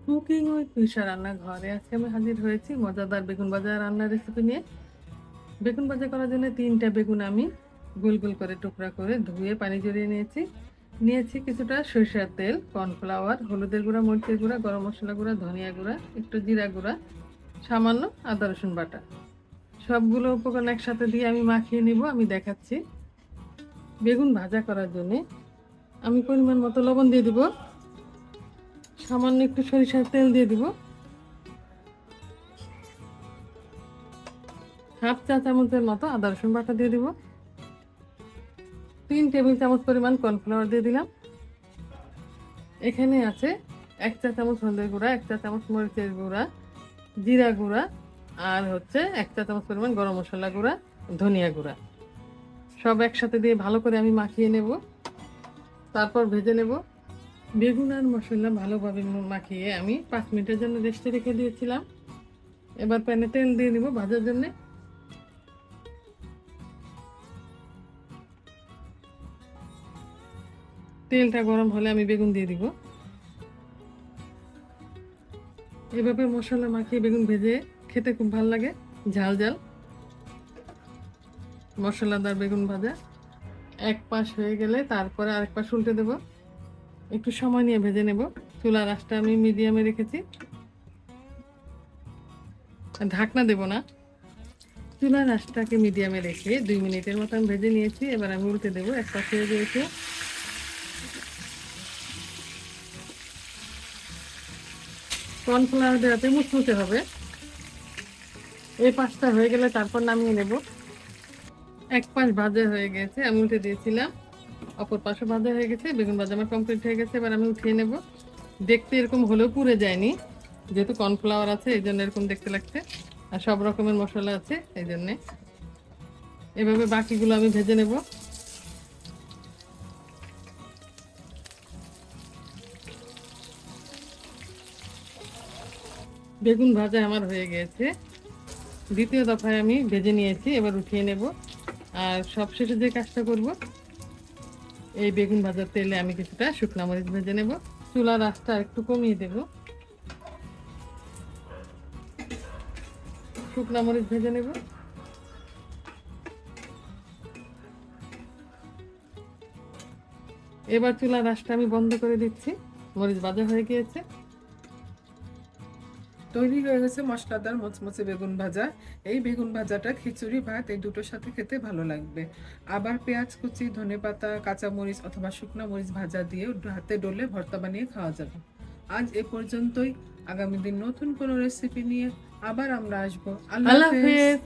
Cooking with Trisha রান্নাঘরে আজকে আমি হাজির হয়েছি মজাদার বেগুন ভাজা রান্নার রেসিপি নিয়ে। বেগুন ভাজা করার জন্য 3টা বেগুন আমি গোল গোল করে টুকরা করে ধুয়ে পানি ঝরিয়ে নিয়েছি। নিয়েছি কিছুটা সরিষার তেল, কর্নফ্লাওয়ার, হলুদের গুঁড়া, মরিচের গুঁড়া, গরম মশলা গুঁড়া, ধনিয়া গুঁড়া, একটু জিরা গুঁড়া, সামান্য আদা রসুন বাটা। সবগুলো উপকরণ একসাথে দিয়ে আমি মাখিয়ে নিব। আমি দেখাচ্ছি। বেগুন ভাজা করার জন্য আমি পরিমাণ মতো লবণ দিয়ে দিব, সামান্য একটু সরিষার তেল দিয়ে দিব, হাফ চা চামচের মতো আদা রসুন বাটা দিয়ে দিব, 3 টেবিল চামচ পরিমাণ কর্নফ্লাওয়ার দিয়ে দিলাম। এখানে আছে 1 চা চামচ হলুদের গুঁড়া, 1 চা চামচ মরিচের গুঁড়া, জিরা গুঁড়া, আর হচ্ছে 1 চা চামচ পরিমাণ গরম মশলা গুঁড়া, ধনিয়া গুঁড়া। সব একসাথে দিয়ে ভালো করে আমি মাখিয়ে নেব, তারপর ভেজে নেব। বেগুন আর মশলা ভালোভাবে মাখিয়ে আমি 5 মিনিটের জন্য রেস্টে রেখে দিয়েছিলাম। এবার প্যানে তেল দিয়ে দিব ভাজার জন্য। তেলটা গরম হলে আমি বেগুন দিয়ে দিব। এভাবে মশলা মাখিয়ে বেগুন ভেজে খেতে খুব ভালো লাগে, ঝাল ঝাল মশলাদার বেগুন ভাজা। এক পাশ হয়ে গেলে তারপরে আরেক পাশ উল্টে দেব, একটু সময় নিয়ে ভেজে নেব। চুলার আঁচটা আমি মিডিয়ামে রেখেছি, ঢাকনা দেব না। চুলার আঁচটাকে মিডিয়ামে রেখে 2 মিনিটের মতো আমি ভেজে নিয়েছি। এবার আমি উল্টে দেবো। এক পাশ হয়ে গিয়েছে, কর্নফ্লাওয়ার দেওয়াতে মুচমুচে হবে। এই পাশটা হয়ে গেলে তারপর নামিয়ে নেব। এক পাশ ভাজা হয়ে গেছে, আমি উল্টে দিয়েছিলাম। অপর পাশও ভাজা হয়ে গেছে, বেগুন ভাজা আমার কমপ্লিট হয়ে গেছে। এবার আমি উঠিয়ে নেব। দেখতে এরকম হলেও পুড়ে যায়নি, যেহেতু কর্নফ্লাওয়ার আছে এই জন্য এরকম দেখতে লাগছে, আর সব রকমের মশলা আছে এই জন্যে। এভাবে বাকিগুলো আমি ভেজে নেব। বেগুন ভাজা আমার হয়ে গেছে, দ্বিতীয় দফায় আমি ভেজে নিয়েছি। এবার উঠিয়ে নেব। আর সবশেষে যে কাজটা করব, এই বেগুন ভাজার তেলে আমি কিছুটা শুকনা মরিচ ভেজে নেব। চুলার আঁচটা একটু কমিয়ে দেব, শুকনা মরিচ ভেজে নেব। এবার চুলার আঁচটা আমি বন্ধ করে দিচ্ছি। মরিচ ভাজা হয়ে গিয়েছে। তৈরি হয়ে গেছে মশলাদার মুচমুচে বেগুন ভাজা। এই বেগুন ভাজাটা খিচুড়ি ভাত এই দুটোর সাথে খেতে ভালো লাগবে। আবার পেঁয়াজ কুচি, ধনেপাতা, কাঁচামরিচ অথবা শুকনো মরিচ ভাজা দিয়ে হাতে ডলে ভর্তা বানিয়ে খাওয়া যাবে। আজ এ পর্যন্তই। আগামী দিন নতুন কোনো রেসিপি নিয়ে আবার আমরা আসবো। আল্লাহ আল্লাহ হাফেজ। হাফেজ।